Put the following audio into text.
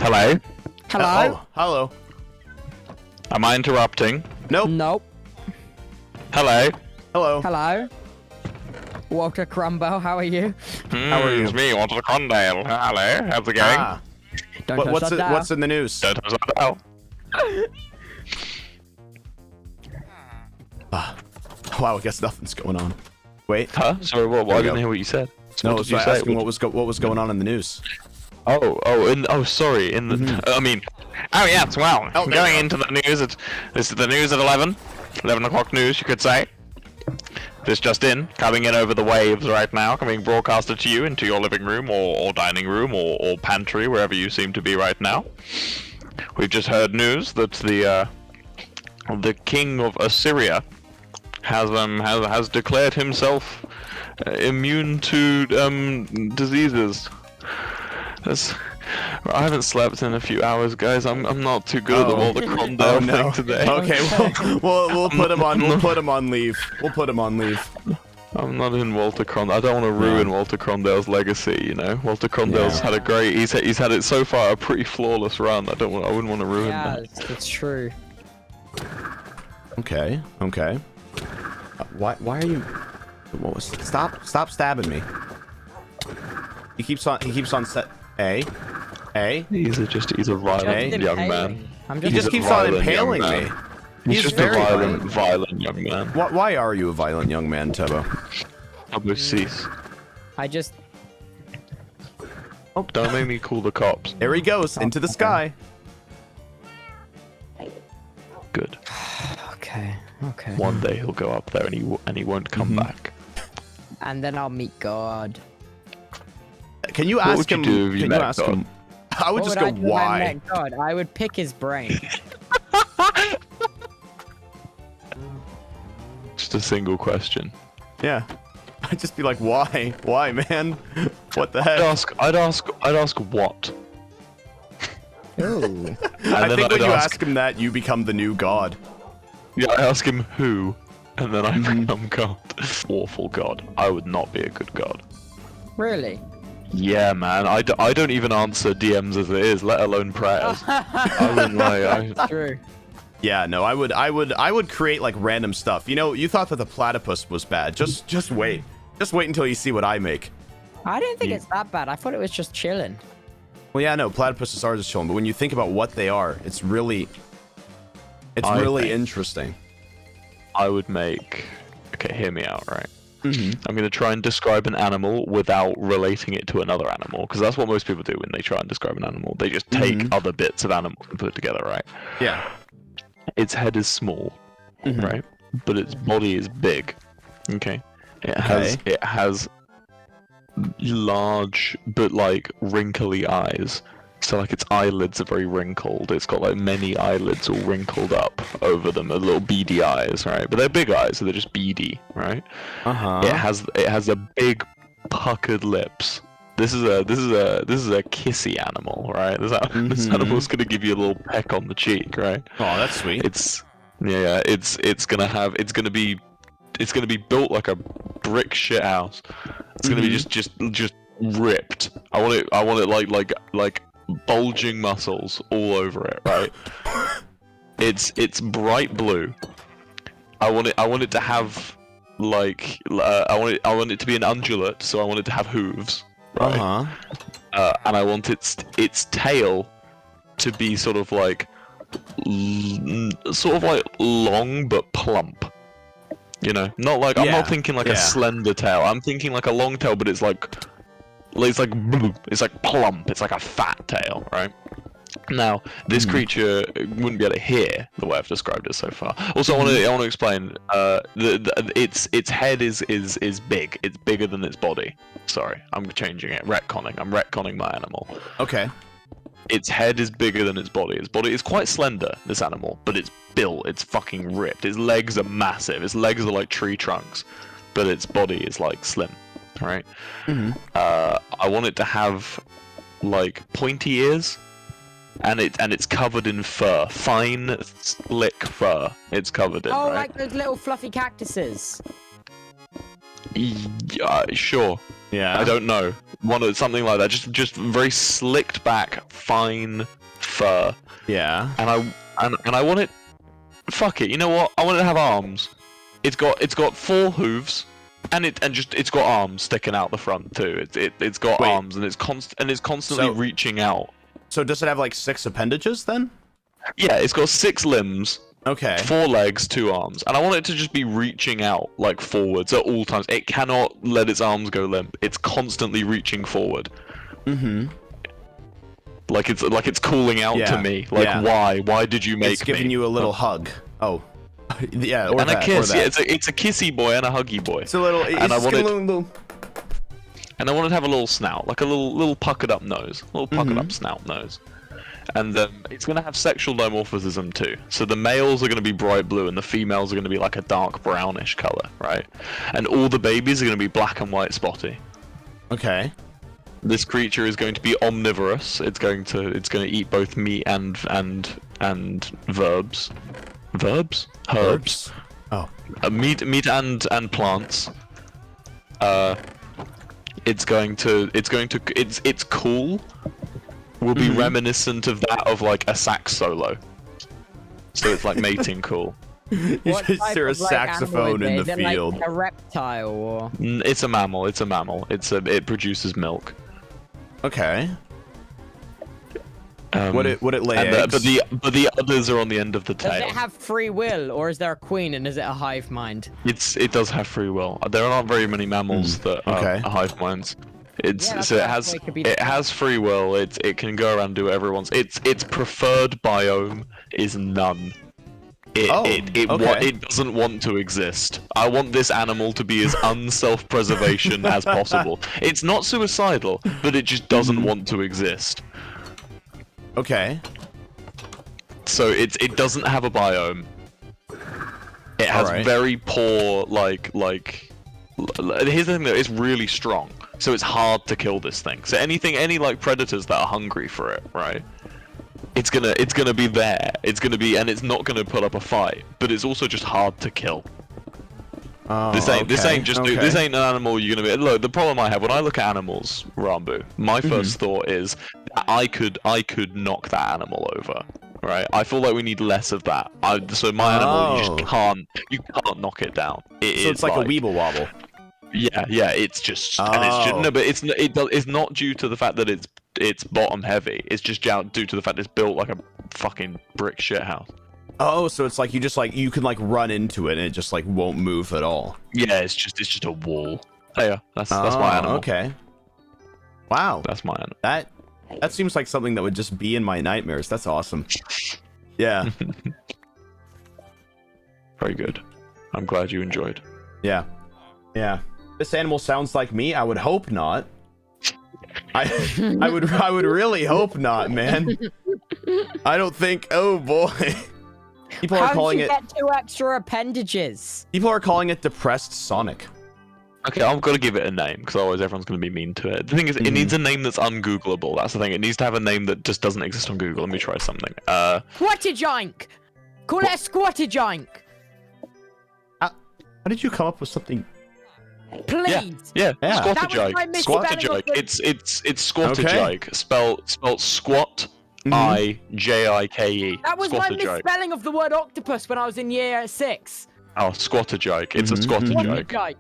Hello? Hello? Oh, hello. Am I interrupting? Nope. Nope. Hello? Hello. Hello? Walter Crumbo, how are you? How are you? It's me, Walter Condale. Hello, how's it going? Ah. Don't touch What's that dial. what's in the news? Don't touch that dial. Wow, I guess nothing's going on. Wait. Huh? Sorry, what? I didn't hear what you said. So No, what did so you I say? asked him what was going on in the news. Sorry, in the, I mean, oh yes, well, Oh, there going you go. into the news, this is the news at 11 o'clock news, you could say. This just in, coming in over the waves right now, coming broadcasted to you into your living room or dining room or pantry, wherever you seem to be right now. We've just heard news that the king of Assyria has declared himself immune to diseases. I haven't slept in a few hours, guys. I'm not too good at the Walter Condale thing today. Okay, we'll put him on. We'll put him on leave. We'll put him on leave. I'm not in Walter Condale. I don't want to ruin Walter Condale's legacy. You know, Walter Condale's had a great. He's had it so far a pretty flawless run. I wouldn't want to ruin that. Yeah, it's true. Okay. Okay. Why are you? What was? Stop stabbing me. He keeps on set. He's a violent young man. He just keeps on impaling me. He's just a violent young man. Why are you a violent young man, Tebo? Pablo cease. I just... Oh, don't make me call the cops. There he goes into the sky. Good. Okay. One day he'll go up there and he won't come back. And then I'll meet God. Can you What ask would you him? do if you Can met you ask God? him? I would What just would go, I do if I why? met God? I would pick his brain. Just a single question. Yeah. I'd just be like, why? Why, man? What the heck? I'd ask what? Ooh. I think when you ask him that, you become the new god. Yeah, I ask him who, and then I become God. Awful God. I would not be a good God. Really? Yeah, man. I don't even answer DMs as it is, let alone prayers. I wouldn't lie. True. Yeah, no, I would create like random stuff. You know, you thought that the platypus was bad. Just wait. Just wait until you see what I make. I didn't think it's that bad. I thought it was just chilling. Well, yeah, no, platypuses are just chilling, but when you think about what they are, it's really interesting. I would make... Okay, hear me out, right? I'm going to try and describe an animal without relating it to another animal, because that's what most people do when they try and describe an animal. They just take other bits of animal and put it together, right? Yeah. Its head is small, right? But its body is big. Okay. It has large but like wrinkly eyes. So like its eyelids are very wrinkled. It's got like many eyelids all wrinkled up over them, little beady eyes, right? But they're big eyes, so they're just beady, right? It has a big puckered lips. This is a kissy animal, right? This animal's gonna give you a little peck on the cheek, right? Oh, that's sweet. It's gonna be built like a brick shit house. It's gonna be just ripped. I want it like bulging muscles all over it, right? It's bright blue. I want it to have like I want it to be an ungulate, so I want it to have hooves, right? And I want its tail to be sort of like long but plump. You know, not like I'm not thinking like a slender tail. I'm thinking like a long tail, but it's like plump. It's like a fat tail, right? Now, this creature wouldn't be able to hear the way I've described it so far. Also, I want to explain. Its head is big. It's bigger than its body. Sorry, I'm changing it. Retconning. I'm retconning my animal. Okay. Its head is bigger than its body. Its body is quite slender, this animal, but it's built. It's fucking ripped. Its legs are massive. Its legs are like tree trunks, but its body is like slim. Right? I want it to have like pointy ears, and it's covered in fur, fine, slick fur. It's covered in. Oh, right? like those little fluffy cactuses. Yeah, sure. Yeah. I don't know. Something like that. Just very slicked back, fine fur. Yeah. And I want it. Fuck it. You know what? I want it to have arms. It's got 4 hooves, and it's got arms sticking out the front too. It's got arms, and it's constantly reaching out. So does it have like 6 appendages then? Yeah, it's got 6 limbs. Okay. 4 legs, 2 arms, and I want it to just be reaching out like forwards at all times. It cannot let its arms go limp. It's constantly reaching forward. Mm-hmm. Like it's calling out to me. Like why? Why did you make me? It's giving you a little hug. Oh. Yeah. Or and that, a kiss. Or that. Yeah, it's a kissy boy and a huggy boy. It's a little. And I want it to have a little snout, like a little puckered up nose, a little puckered up snout nose. And it's going to have sexual dimorphism too. So the males are going to be bright blue and the females are going to be like a dark brownish color, right? And all the babies are going to be black and white spotty. Okay. This creature is going to be omnivorous. It's going to eat both meat and verbs. Verbs? Herbs. Oh. Meat and plants. It's cool. Will be reminiscent of that of like a sax solo. So it's like mating cool. You just hear a saxophone in the field. Like a reptile or? It's a mammal. It's a mammal. It produces milk. Okay. Would it lay eggs? But the others are on the end of the tail. Does it have free will, or is there a queen and is it a hive mind? It does have free will. There aren't very many mammals that are hive minds. It has free will. It can go around and do whatever it wants. Its preferred biome is none. It doesn't want to exist. I want this animal to be as unself-preservation as possible. It's not suicidal, but it just doesn't want to exist. Okay. So it doesn't have a biome. It has very poor here's the thing though, it's really strong. So it's hard to kill this thing. So any like predators that are hungry for it, right? It's gonna be there. And it's not gonna put up a fight. But it's also just hard to kill. Oh, this ain't an animal you're gonna be. Look, the problem I have when I look at animals, Rambu, my first thought is that I could knock that animal over. Right? I feel like we need less of that. So my animal, you can't knock it down. It's like a weeble wobble. Yeah, it's just, and it's just, no, but it's not due to the fact that it's bottom heavy. It's just due to the fact it's built like a fucking brick shithouse. Oh, so it's like you can like run into it and it just like won't move at all. Yeah, it's just a wall. Oh, yeah, that's my animal. Okay. Wow. That's my animal. That seems like something that would just be in my nightmares. That's awesome. Yeah. Very good. I'm glad you enjoyed. Yeah. Yeah. This animal sounds like me. I would hope not. I would really hope not, man. I don't think. Oh boy. People are calling it. Get 2 extra appendages? People are calling it depressed Sonic. Okay, I've got to give it a name because otherwise everyone's going to be mean to it. The thing is, it needs a name that's ungoogleable. That's the thing. It needs to have a name that just doesn't exist on Google. Let me try something. Squattergink. Call it a Squattergink. How did you come up with something? Please. Yeah. Squattergink. Squattergink. It's Squattergink. Spelled squat. I-J-I-K-E. That was my misspelling of the word octopus when I was in year 6. Oh, Squattergink. It's a Squattergink.